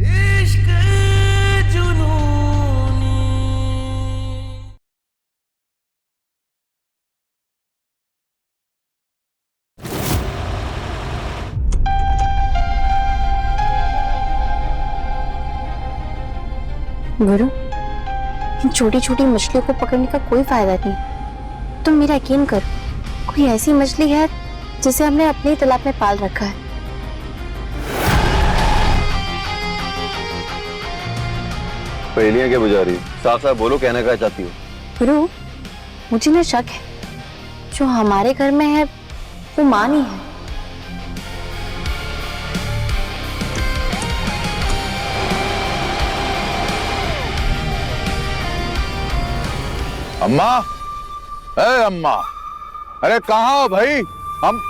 इश्क जुनूनी। गुरु, इन छोटी छोटी मछलियों को पकड़ने का कोई फायदा नहीं। तुम मेरा यकीन करो, कोई ऐसी मछली है जिसे हमने अपने ही तालाब में पाल रखा है। पहेलियां क्या बुझा रही? साफ साफ बोलो, कहना क्या चाहती हो? गुरु, मुझे ना शक है जो हमारे घर में है वो मां नहीं है। अम्मा, अम्मा, अरे कहाँ हो भाई? हम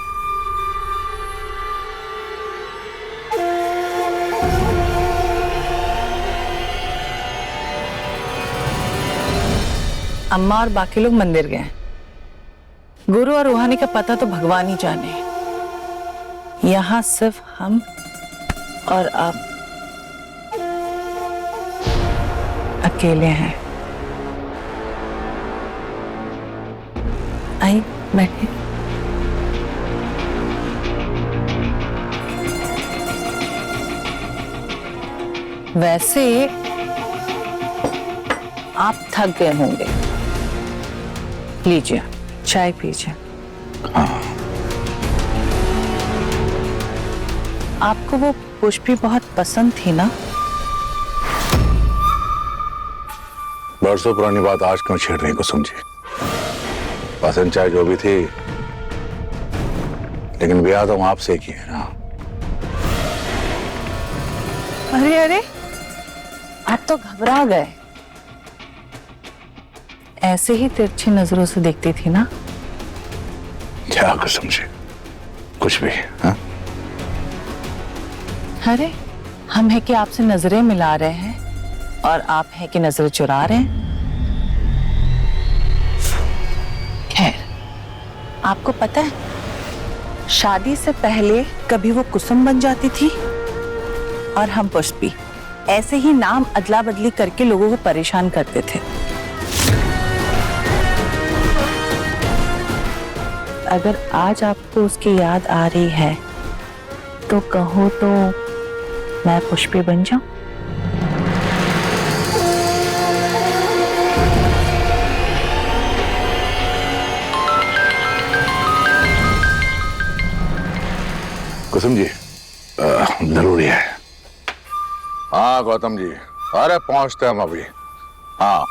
अम्मा और बाकी लोग मंदिर गए। गुरु और रूहानी का पता तो भगवान ही जाने। यहाँ सिर्फ हम और आप अकेले हैं। आई बैठे। वैसे आप थक गए होंगे, लीजिए चाय पीजिए। आपको वो पुष्पी बहुत पसंद थी ना? बरसों पुरानी बात आज क्यों छेड़ रही को समझी? पसंद चाहे जो भी थी, लेकिन ब्याह तो आपसे किया है ना। अरे अरे, आप तो घबरा गए। ऐसे ही तिरछी नजरों से देखती थी ना। क्या कर समझे कुछ भी? हाँ? अरे, हम है कि आपसे नजरें मिला रहे हैं और आप है कि नजरें चुरा रहे हैं। खैर, आपको पता है शादी से पहले कभी वो कुसुम बन जाती थी और हम पुष्पी। ऐसे ही नाम अदला बदली करके लोगों को परेशान करते थे। अगर आज आपको उसकी याद आ रही है तो कहो तो मैं पुष्पी बन जाऊं? कुसुम जी, जरूरी है। हाँ गौतम जी, अरे पहुंचते हम अभी। हाँ,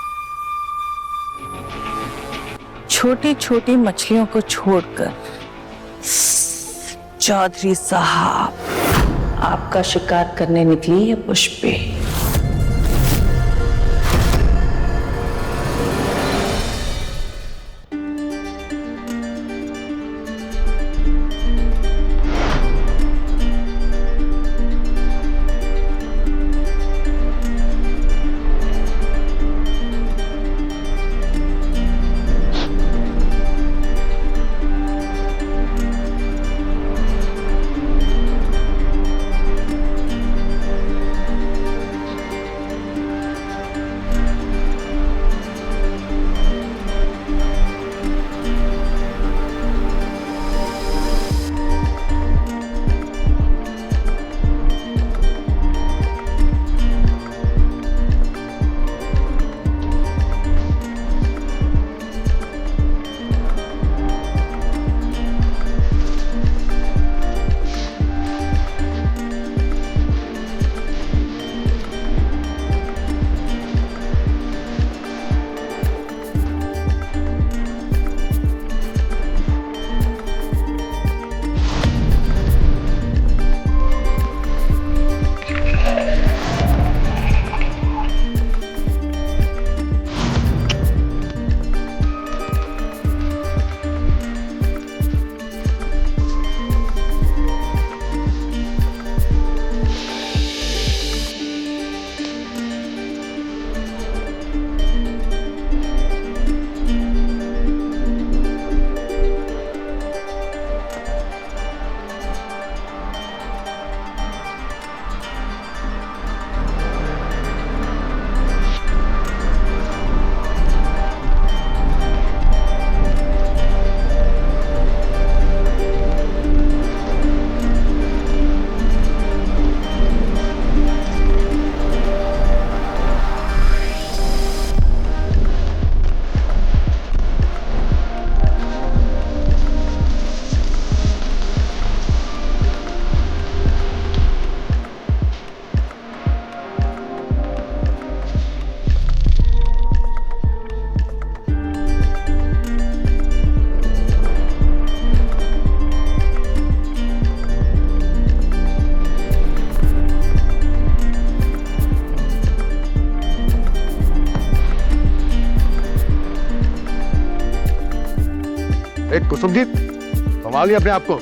छोटी छोटी मछलियों को छोड़कर चौधरी साहब आपका शिकार करने निकली है पुष्पी। कुसुमजीत, संभालिए अपने आप को।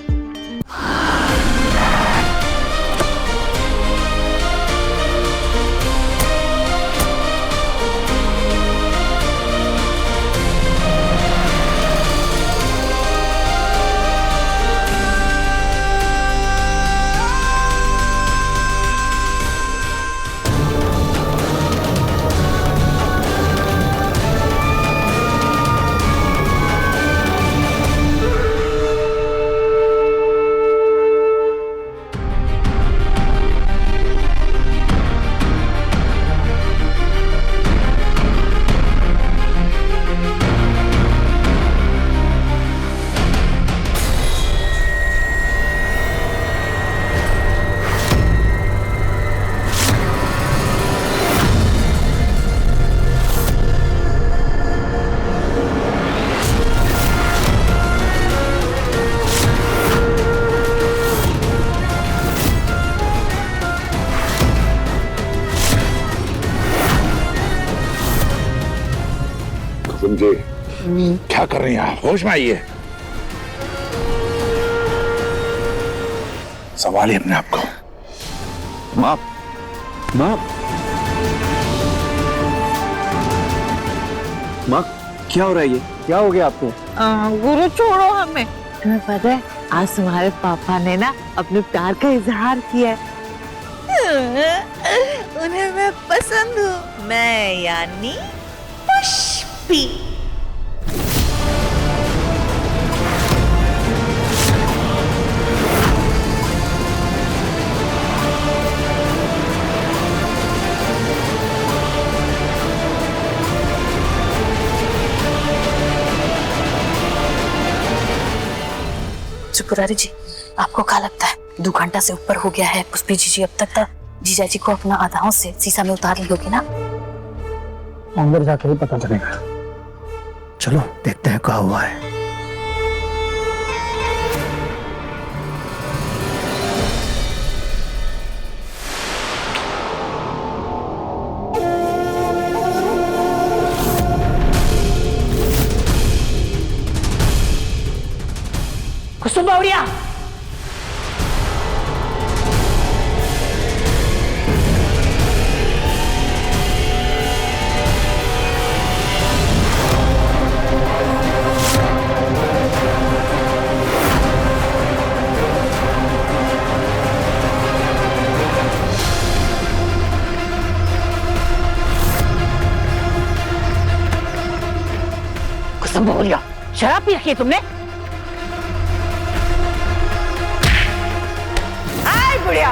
समझे क्या कर रही हैं आप? होश में आइए, संभालिए अपने आप को। माँ, माँ, माँ, क्या हो रहा है ये? क्या हो गया आपको? गुरु छोड़ो हमें। तुम्हें पता है आज तुम्हारे पापा ने ना अपने प्यार का इजहार किया है। उन्हें मैं पसंद हूँ, मैं यानी पुष्पी। त्रिपुरारी जी, आपको क्या लगता है 2 घंटा से ऊपर हो गया है, पुष्पी जी अब तक जीजा जी को अपना आधाओं से शीशा में उतार ली होगी ना? अंदर जाकर ही पता चलेगा। चलो देखते हैं क्या हुआ है। कुसुम बावड़िया, कुसुम बावड़िया, शराब पी रखी है तुमने? बुढ़िया,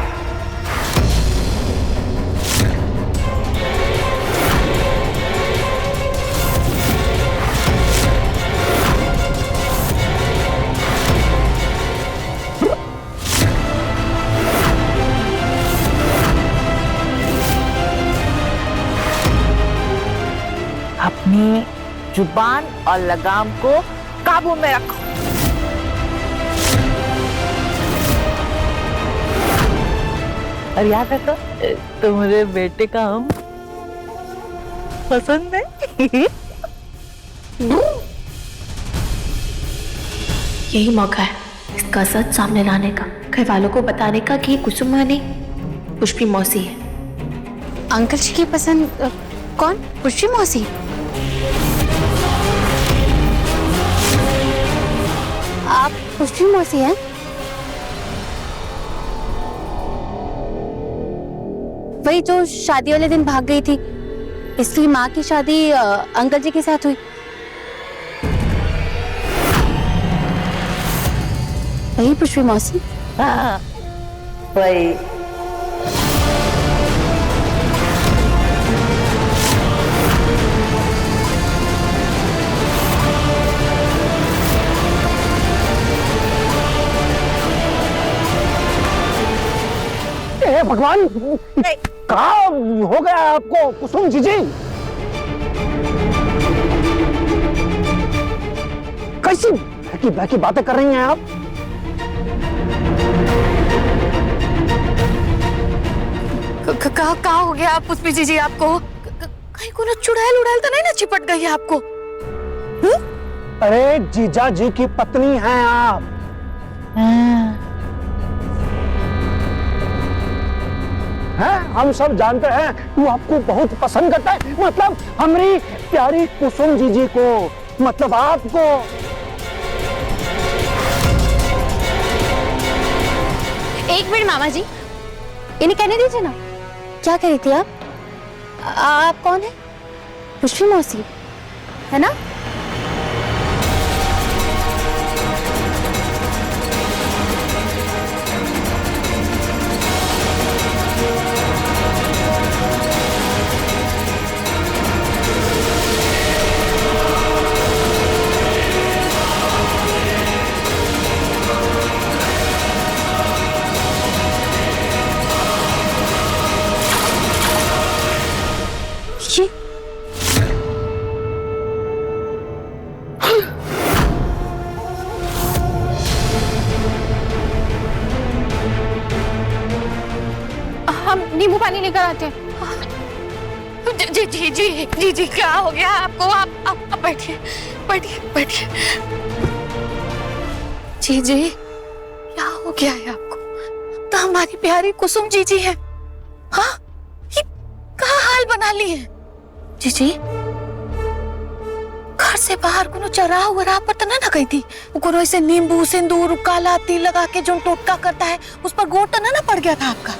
अपनी जुबान और लगाम को काबू में रखो। और याद रखो, तुम्हारे बेटे का हम पसंद है। यही मौका है इसका सच सामने लाने का, घर वालों को बताने का कि कुसुम नहीं पुष्पी मौसी है। अंकल जी की पसंद कौन? पुष्पी मौसी? आप पुष्पी मौसी हैं? वही जो शादी वाले दिन भाग गई थी, इसकी माँ की शादी अंकल जी के साथ हुई। वही पुष्पी मौसी? हाँ, वही। भगवान, कहाँ हो गया आपको कुसुम जीजी? कैसी बहकी बातें कर रही हैं आप? कहाँ हो गया पुष्पी जी आपको? कहीं को ना चुड़ैल उड़ैल तो नहीं ना चिपट गई है आपको? अरे जीजा जी की पत्नी हैं आप। हैं? हम सब जानते हैं वो आपको बहुत पसंद करता है, मतलब हमारी प्यारी कुसुम जीजी को, मतलब आपको। एक मिनट मामा जी, इन्हें कहने दीजिए ना। क्या कह रही थी आप कौन है? पुष्पी मौसी है ना? हम नींबू पानी लेकर आते हैं। जी जी जी जी जी, क्या हो गया आपको? आप बैठिए बैठिए बैठिए। जी जी, क्या हो गया है आपको? तो हमारी प्यारी कुसुम जी जी है। हाँ, ये कहाँ हाल बना ली है? जी जी, घर से बाहर कोनो चराह वराह पर तो ना गई थी? कोनो ऐसे नींबू सिंदूर काला तिल लगा के जो टोटका करता है उस पर गोट तो ना पड़ गया था आपका?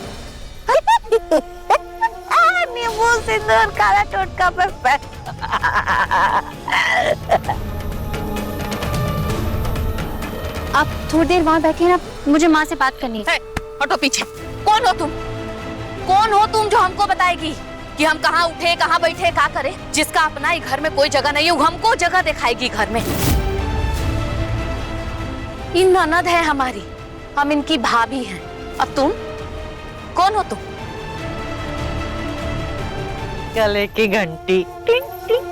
नींबू सिंदूर काला टोटका पर आप थोड़ी देर वहां बैठे ना, मुझे माँ से बात करनी है। हटो पीछे। कौन हो तुम? कौन हो तुम जो हमको बताएगी कि हम कहाँ उठे, कहाँ बैठे, क्या करें? जिसका अपना ही घर में कोई जगह नहीं है, वो हमको जगह दिखाएगी घर में। ये ननद है हमारी, हम इनकी भाभी हैं। अब तुम कौन हो? तुम गले की घंटी टिंग टिंग।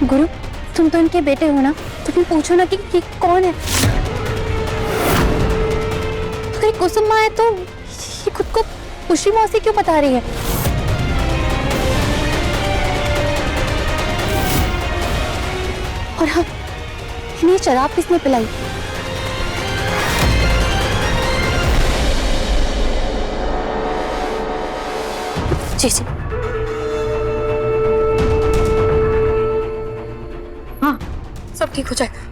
गुरु, तुम तो इनके बेटे हो ना, तो तुम पूछो ना कि ये कौन है। अगर कुसुम माँ है तो ये खुद को पुष्पी मौसी क्यों बता रही है? और हाँ, इन्हें शराब किसने पिलाई? जी जी, हाँ, सब ठीक हो जाएगा।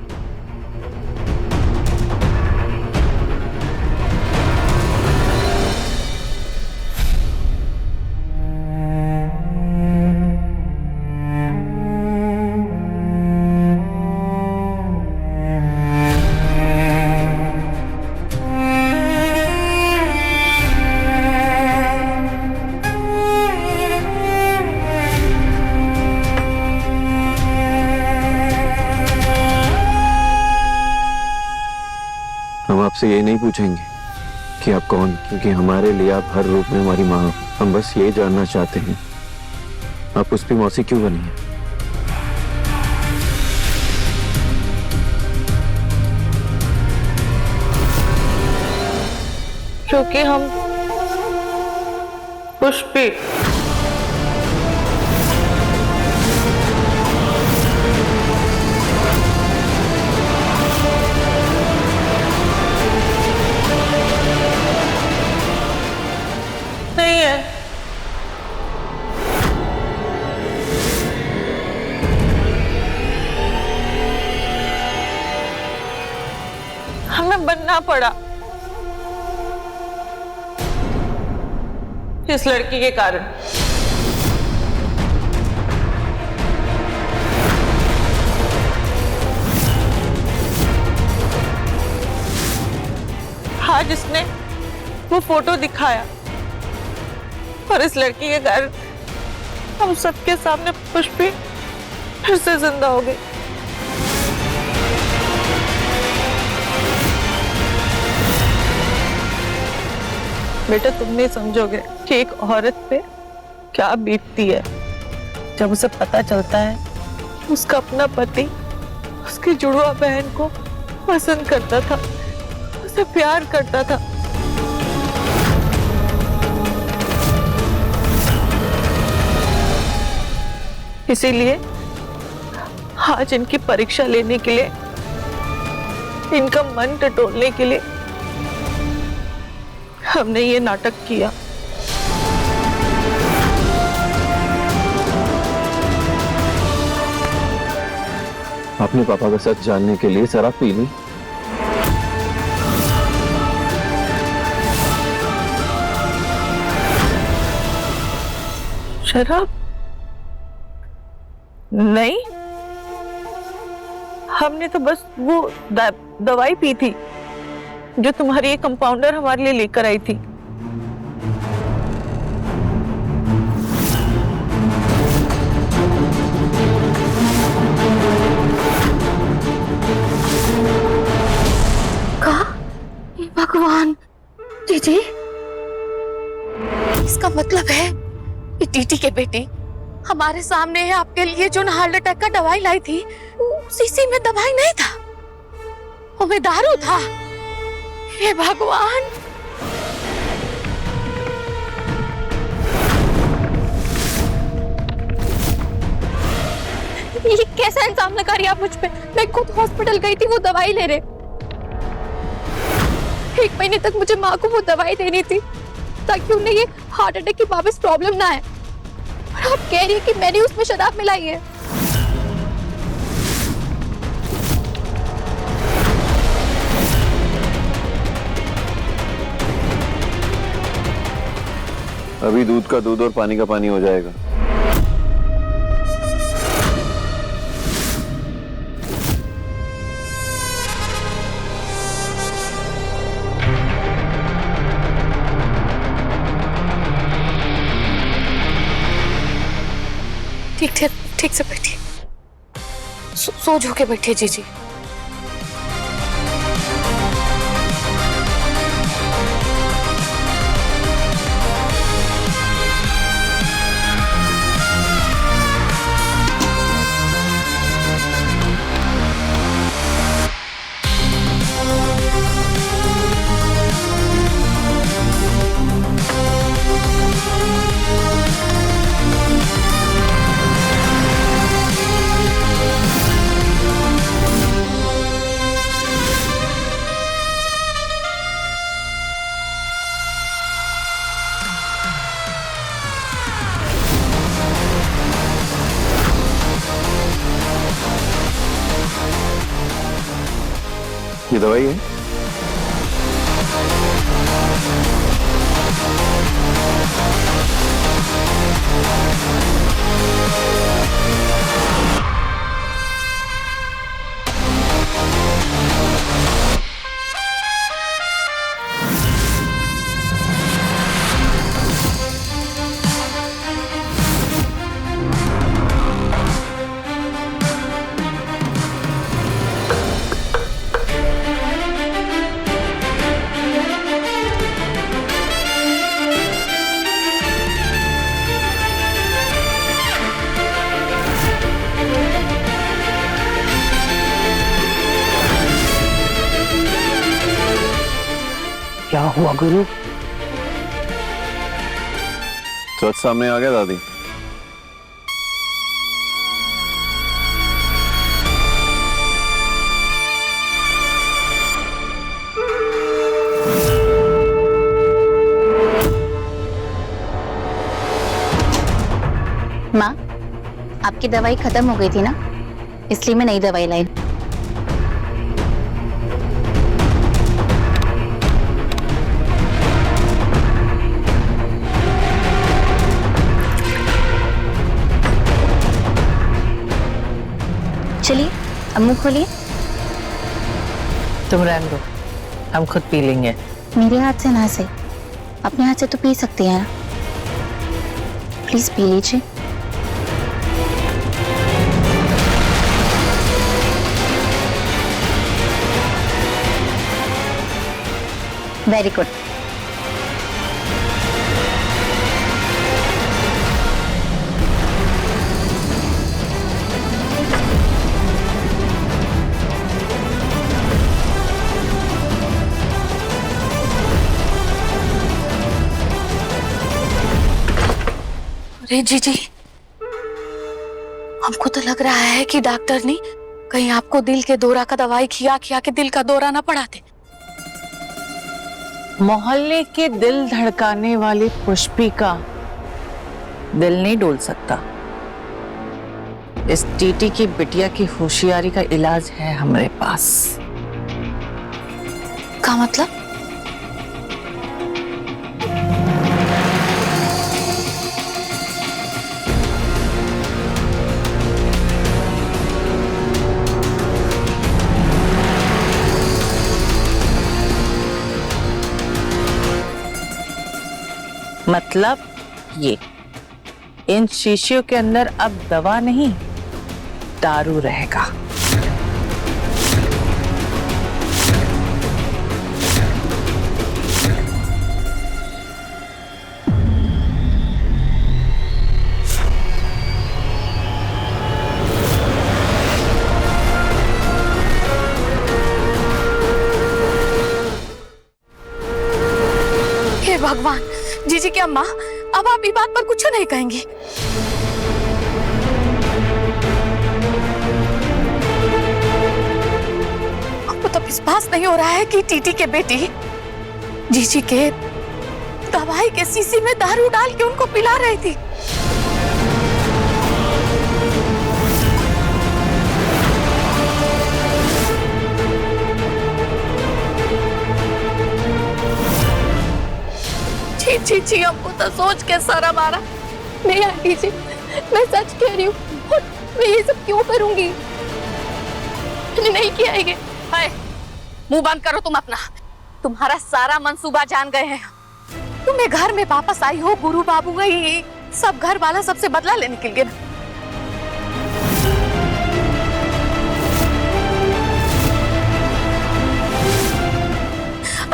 हम आपसे ये नहीं पूछेंगे कि आप कौन, क्योंकि हमारे लिए आप हर रूप में हमारी माँ हो। हम बस ये जानना चाहते हैं आप पुष्पी मौसी क्यों बनी है। क्योंकि हम पुष्पी नहीं है। हमें बनना पड़ा इस लड़की के कारण। आज इसने वो फोटो दिखाया और इस लड़की के कारण हम सबके सामने पुष्पी फिर से जिंदा हो गई। बेटा, तुम नहीं समझोगे कि एक औरत पे क्या बीतती है जब उसे पता चलता है उसका अपना पति उसकी जुड़वा बहन को पसंद करता था, उसे प्यार करता था। इसीलिए आज इनकी परीक्षा लेने के लिए, इनका मन टटोलने के लिए हमने ये नाटक किया। आपने पापा का सच जानने के लिए शराब पी ली? शराब नहीं, हमने तो बस वो दवाई पी थी जो तुम्हारी एक कंपाउंडर हमारे लिए लेकर आई थी। भगवान, जीजी, इसका मतलब है कि टीटी के बेटी हमारे सामने है। आपके लिए जो हार्ट अटैक का दवाई लाई थी, शीशी में दवाई नहीं था, वो में दारू था। हे भगवान, ये कैसा इल्जाम लगा रही आप मुझ पे? मैं खुद हॉस्पिटल गई थी वो दवाई ले रहे। 1 महीने तक मुझे माँ को वो दवाई देनी थी ताकि उन्हें ये हार्ट अटैक की वापस प्रॉब्लम ना आए, और आप कह रही है कि मैंने उसमें शराब मिलाई है। अभी दूध का दूध और पानी का पानी हो जाएगा। ठीक से बैठिए, सोच होके बैठिए जीजी। ये दवाई है? क्या हुआ गुरु? सच सामने आ गया दादी। माँ, आपकी दवाई खत्म हो गई थी ना, इसलिए मैं नई दवाई लाई। चलिए अब मुंह खोलिए। तुम रहने दो, हम खुद पी लेंगे। मेरे हाथ से ना सही, अपने हाथ से तो पी सकती हैं ना, प्लीज पी लीजिए। Very good. अरे जीजी, हमको तो लग रहा है कि डॉक्टर ने कहीं आपको दिल के दौरा का दवाई खिया खिया के दिल का दौरा ना पड़ा दे। मोहल्ले के दिल धड़काने वाली पुष्पी का दिल नहीं डोल सकता। इस टीटी की बिटिया की होशियारी का इलाज है हमारे पास। का मतलब? मतलब ये, इन शीशियों के अंदर अब दवा नहीं, दारू रहेगा। हे भगवान, जीजी की अम्मा, अब आप ये बात पर कुछ नहीं कहेंगी? आपको तो विश्वास नहीं हो रहा है कि टीटी के बेटी जीजी के दवाई के शीशी में दारू डाल के उनको पिला रही थी। जी जी, हमको तो सोच के शर्म आ रहा। नहीं आंटी जी, मैं सच कह रही हूँ, और मैं ये सब क्यों करूंगी? मैंने नहीं किया है ये। हाय, मुंह बंद करो तुम अपना। तुम्हारा सारा मंसूबा जान गए हैं। तुम्हें घर में वापस आई हो, गुरु बाबू गई, सब घर वाला सबसे बदला लेने के लिए।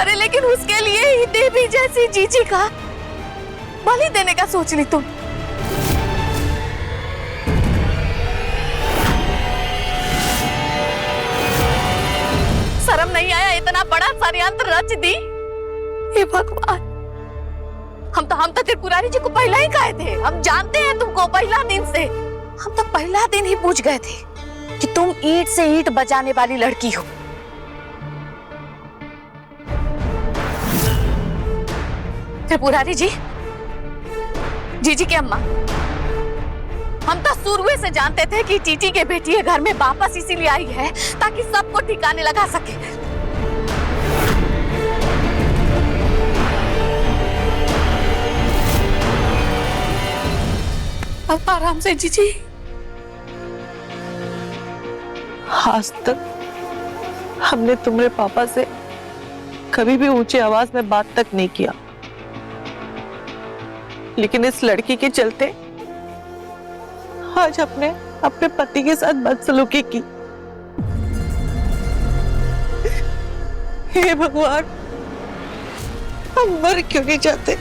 अरे लेकिन उसके लिए ही देवी जैसी जीजी का बलि देने का सोच ली तुम। शर्म नहीं आया? इतना बड़ा षड्यंत्र रच दी। हे भगवान, हम तो त्रिपुरारी जी को पहला ही कहे थे। हम जानते हैं तुमको पहला दिन से। हम तो पहला दिन ही पूछ गए थे कि तुम ईंट से ईंट बजाने वाली लड़की हो। त्रिपुरारी जी, जीजी की अम्मा, हम तो शुरू से जानते थे कि टीटी के बेटी ये घर में वापस इसीलिए आई है ताकि सबको ठिकाने लगा सके। अब आराम से जीजी। आज तक हमने तुम्हारे पापा से कभी भी ऊंची आवाज में बात तक नहीं किया, लेकिन इस लड़की के चलते आज अपने पति के साथ बदसलूकी की। हे भगवान, हम मर क्यों नहीं जाते?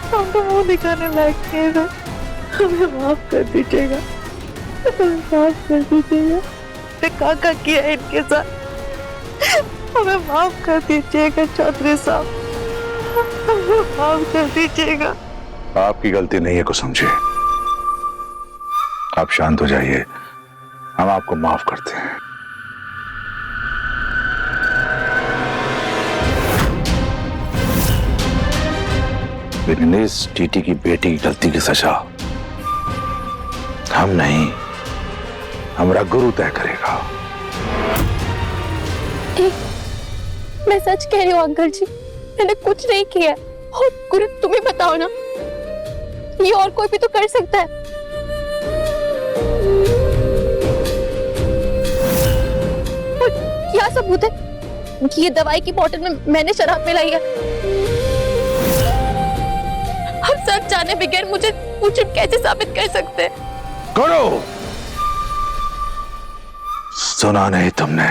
हम तो मुंह दिखाने लायक नहीं है। हमें माफ कर दीजिएगा, हमें माफ कर दीजिएगा। ने क्या किया इनके साथ, हमें माफ कर दीजिएगा चौधरी साहब, माफ कर दीजिएगा। आपकी गलती नहीं है को समझे। आप शांत हो जाइए, हम आपको माफ करते हैं। लेकिन इस टीटी की बेटी की गलती की सजा हम नहीं, हमारा गुरु तय करेगा। मैं सच कह रही हूँ अंकल जी, मैंने कुछ नहीं किया। और गुरु तुम्हें बताओ ना, ये और कोई भी तो कर सकता है। और क्या सबूत है कि ये दवाई की बोतल में मैंने शराब मिलाई है? हम सच जाने बगैर मुझे कैसे साबित कर सकते हैं? करो। सुना नहीं तुमने?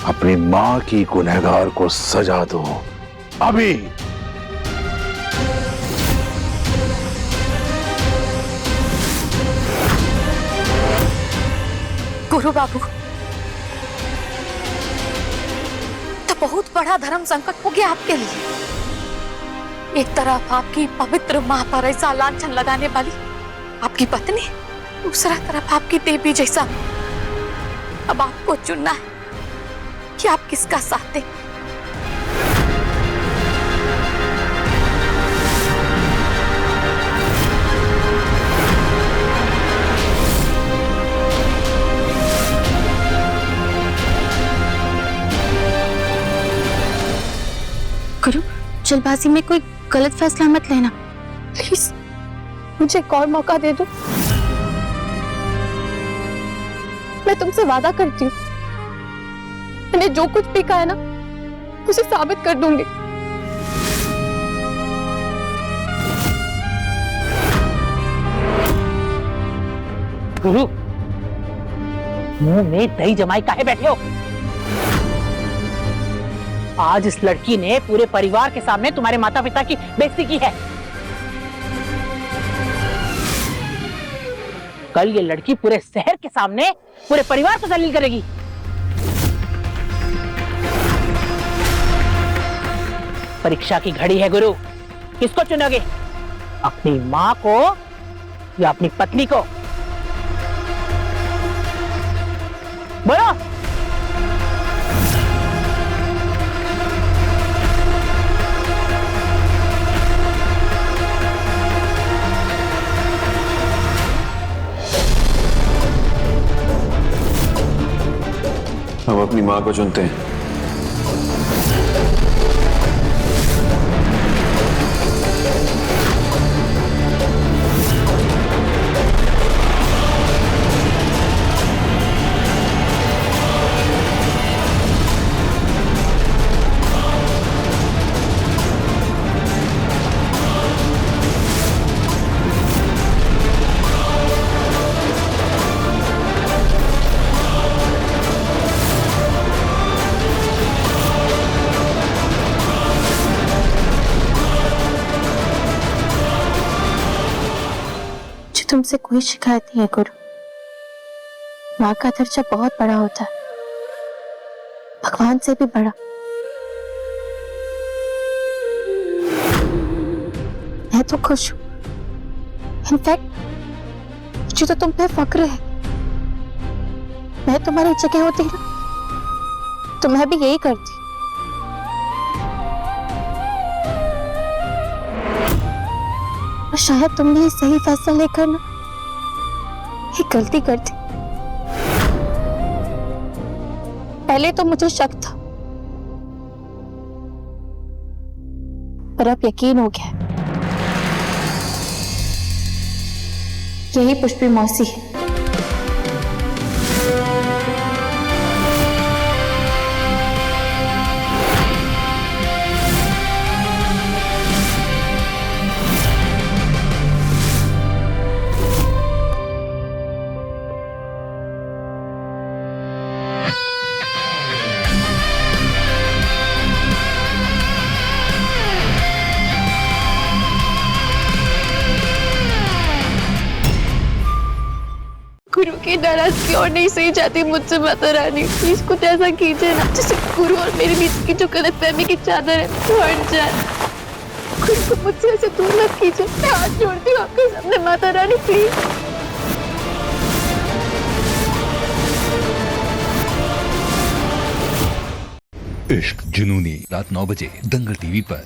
अपनी मां की गुनहगार को सजा दो अभी। गुरु बाबू, तो बहुत बड़ा धर्म संकट हो गया आपके लिए। एक तरफ आपकी पवित्र माँ पर ऐसा लांछन लगाने वाली आपकी पत्नी, दूसरा तरफ आपकी देवी जैसा। अब आपको चुनना है कि आप किसका साथ दें। गुरु, जल्दबाजी में कोई गलत फैसला मत लेना प्लीज, मुझे एक और मौका दे दो। मैं तुमसे वादा करती हूँ, मैंने जो कुछ भी कहा है ना उसे साबित कर दूंगी। गुरु, मुंह में दही जमाई काहे बैठे हो? आज इस लड़की ने पूरे परिवार के सामने तुम्हारे माता पिता की बेइज्जती की है। कल ये लड़की पूरे शहर के सामने पूरे परिवार को जलील करेगी। परीक्षा की घड़ी है गुरु, किसको चुनोगे? अपनी माँ को या अपनी पत्नी को? बोलो। हम अपनी माँ को चुनते हैं। तुमसे कोई शिकायत नहीं है गुरु, माँ का दर्जा बहुत बड़ा होता है, भगवान से भी बड़ा। मैं तो खुश हूं, इनफैक्ट मुझे तो तुम पे फक्र है। मैं तुम्हारी जगह होती ना तो मैं भी यही करती। और शायद तुमने ये सही फैसला लेकर ना एक गलती कर दी। पहले तो मुझे शक था, पर अब यकीन हो गया। यही पुष्पी मौसी है। गुरु की नाराजगी और नहीं सही जाती मुझसे माता रानी, प्लीज कुछ ऐसा कीजिए ना जिससे गुरु और मेरे बीच की जो गलतफहमी की चादर है वो हट जाए। गुरु को मुझसे ऐसे दूर मत कीजिए, मैं हाथ जोड़ती हूँ आपके सामने माता रानी, प्लीज। इश्क जुनूनी रात 9 बजे दंगल टीवी पर।